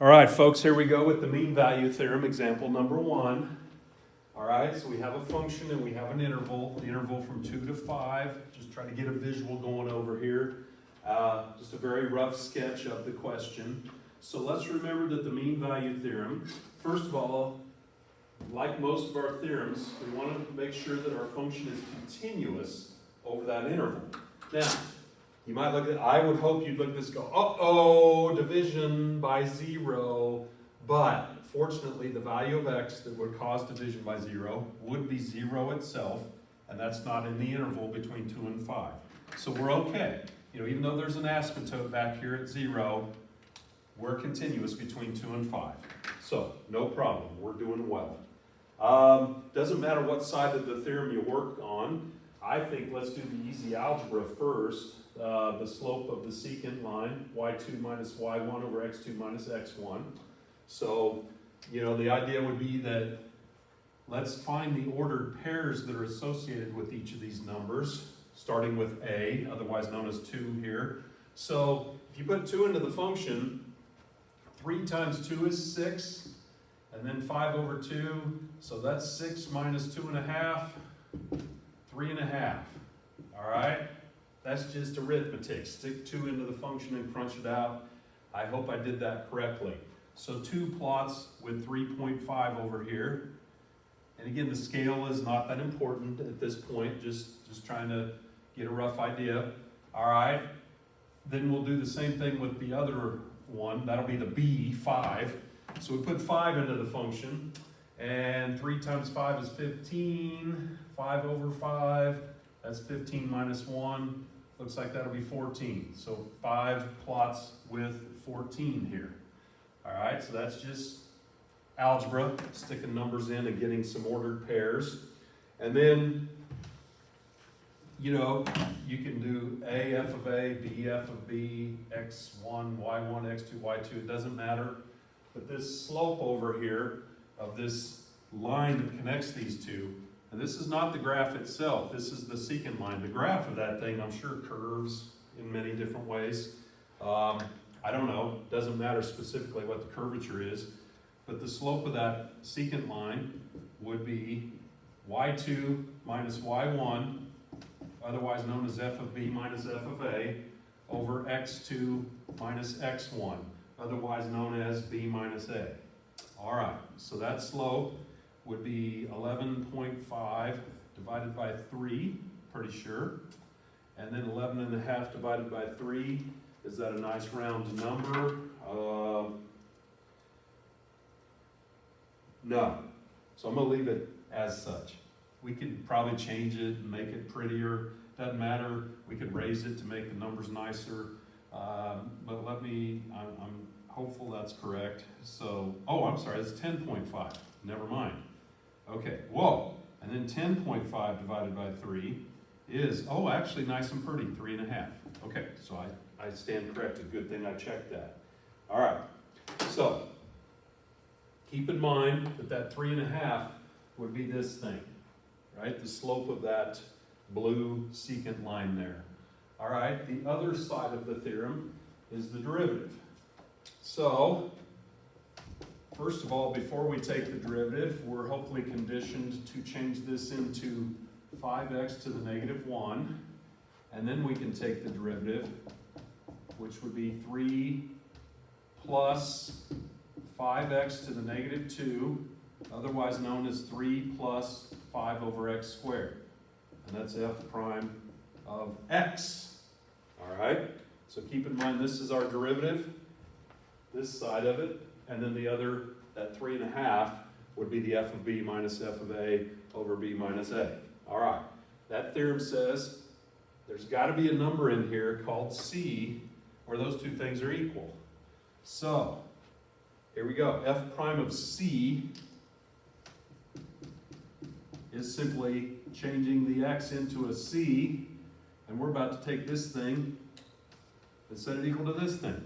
All right, folks, here we go with the mean value theorem, example number 1. All right, so we have a function and we have an interval, the interval from 2 to 5. Just try to get a visual going over here. Just a very rough sketch of the question. So let's remember that the mean value theorem, first of all, like most of our theorems, we want to make sure that our function is continuous over that interval. Now, you might look at, I would hope you'd look at this and go, uh-oh, division by 0. But fortunately, the value of x that would cause division by 0 would be 0 itself, and that's not in the interval between 2 and 5. So we're okay. Even though there's an asymptote back here at 0, we're continuous between 2 and 5. So, no problem. We're doing well. Doesn't matter what side of the theorem you work on. I think let's do the easy algebra first. The slope of the secant line, y2 minus y1 over x2 minus x1. So, the idea would be that let's find the ordered pairs that are associated with each of these numbers, starting with a, otherwise known as 2 here. So, if you put 2 into the function, 3 times 2 is 6, and then 5 over 2, so that's 6 minus 2.5, 3.5. All right? That's just arithmetic. Stick 2 into the function and crunch it out. I hope I did that correctly. So 2 plots with 3.5 over here. And again, the scale is not that important at this point, just trying to get a rough idea. All right? Then we'll do the same thing with the other one. That'll be the b, 5. So we put 5 into the function. And 3 times 5 is 15. 5 over 5, that's 15 minus 1. Looks like that'll be 14. So 5 plots with 14 here. All right, so that's just algebra, sticking numbers in and getting some ordered pairs. And then, you can do a f of a, b f of b, x1, y1, x2, y2, it doesn't matter. But this slope over here of this line that connects these two, and this is not the graph itself, this is the secant line. The graph of that thing, I'm sure, curves in many different ways. I don't know, doesn't matter specifically what the curvature is, but the slope of that secant line would be y2 minus y1, otherwise known as f of b minus f of a, over x2 minus x1, otherwise known as b minus a. All right, so that slope would be 11.5 divided by 3, pretty sure. And then 11.5 divided by 3, is that a nice round number? No. So I'm going to leave it as such. We could probably change it and make it prettier. Doesn't matter. We could raise it to make the numbers nicer. But I'm hopeful that's correct. So, I'm sorry, it's 10.5. Never mind. Okay, whoa, and then 10.5 divided by 3 is, actually nice and pretty, 3.5. Okay, so I stand corrected. Good thing I checked that. All right, so keep in mind that 3.5 would be this thing, right? The slope of that blue secant line there. All right, the other side of the theorem is the derivative. So, first of all, before we take the derivative, we're hopefully conditioned to change this into 5x to the negative 1, and then we can take the derivative, which would be 3 plus 5x to the negative 2, otherwise known as 3 plus 5 over x squared. And that's f prime of x. All right? So keep in mind this is our derivative, this side of it, and then the other, that 3.5, would be the f of b minus f of a over b minus a. All right, that theorem says there's got to be a number in here called c where those two things are equal. So, here we go. F prime of c is simply changing the x into a c, and we're about to take this thing and set it equal to this thing.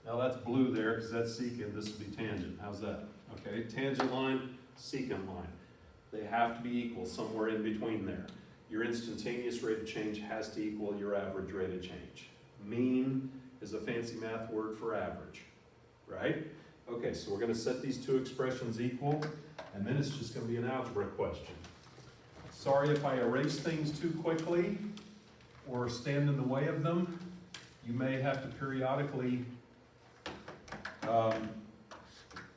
Now that's blue there because that's secant, this will be tangent. How's that? Okay, tangent line, secant line. They have to be equal somewhere in between there. Your instantaneous rate of change has to equal your average rate of change. Mean is is a fancy math word for average, right? Okay, so we're gonna set these two expressions equal, and then it's just gonna be an algebra question. Sorry if I erase things too quickly or stand in the way of them. You may have to periodically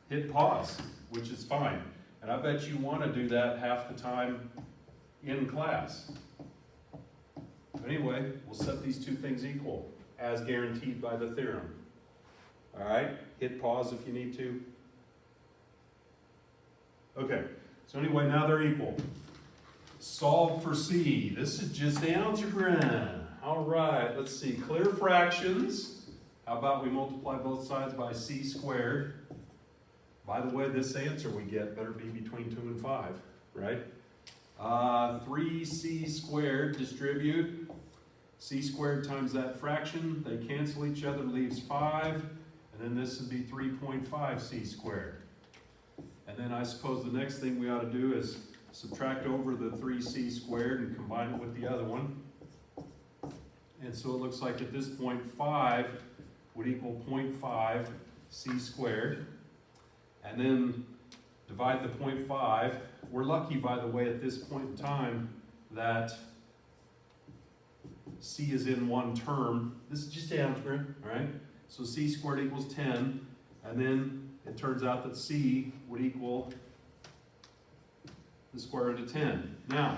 hit pause, which is fine. And I bet you want to do that half the time in class. Anyway, we'll set these two things equal, as guaranteed by the theorem. All right, hit pause if you need to. Okay, so anyway, now they're equal. Solve for C. This is just algebra. All right, let's see, clear fractions. How about we multiply both sides by C squared? By the way, this answer we get better be between 2 and 5, right? 3C squared, distribute. C squared times that fraction, they cancel each other, leaves 5. And then this would be 3.5C squared. And then I suppose the next thing we ought to do is subtract over the 3C squared and combine it with the other one. And so it looks like at this point 5 would equal 0.5 C squared. And then divide the 0.5. We're lucky, by the way, at this point in time that C is in one term. This is just algebra, all right? So C squared equals 10. And then it turns out that C would equal the square root of 10. Now,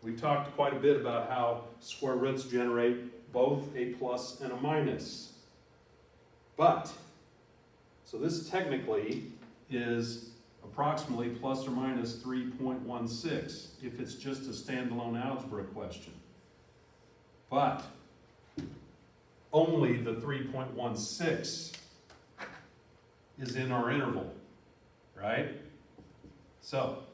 we've talked quite a bit about how square roots generate both a plus and a minus. But, so this technically is approximately plus or minus 3.16 if it's just a standalone algebra question. But only the 3.16 is in our interval, right? So,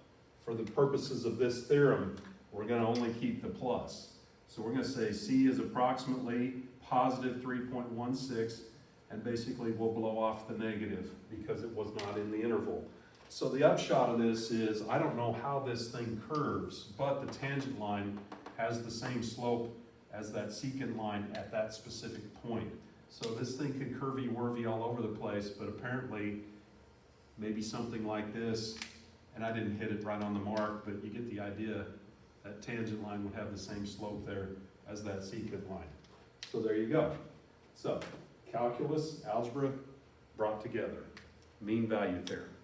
for the purposes of this theorem, we're going to only keep the plus. So we're going to say C is approximately positive 3.16, and basically we'll blow off the negative because it was not in the interval. So the upshot of this is, I don't know how this thing curves, but the tangent line has the same slope as that secant line at that specific point. So this thing could curvy-wurvy all over the place, but apparently maybe something like this, and I didn't hit it right on the mark, but you get the idea. That tangent line would have the same slope there as that secant line. So there you go. So calculus, algebra brought together. Mean value theorem.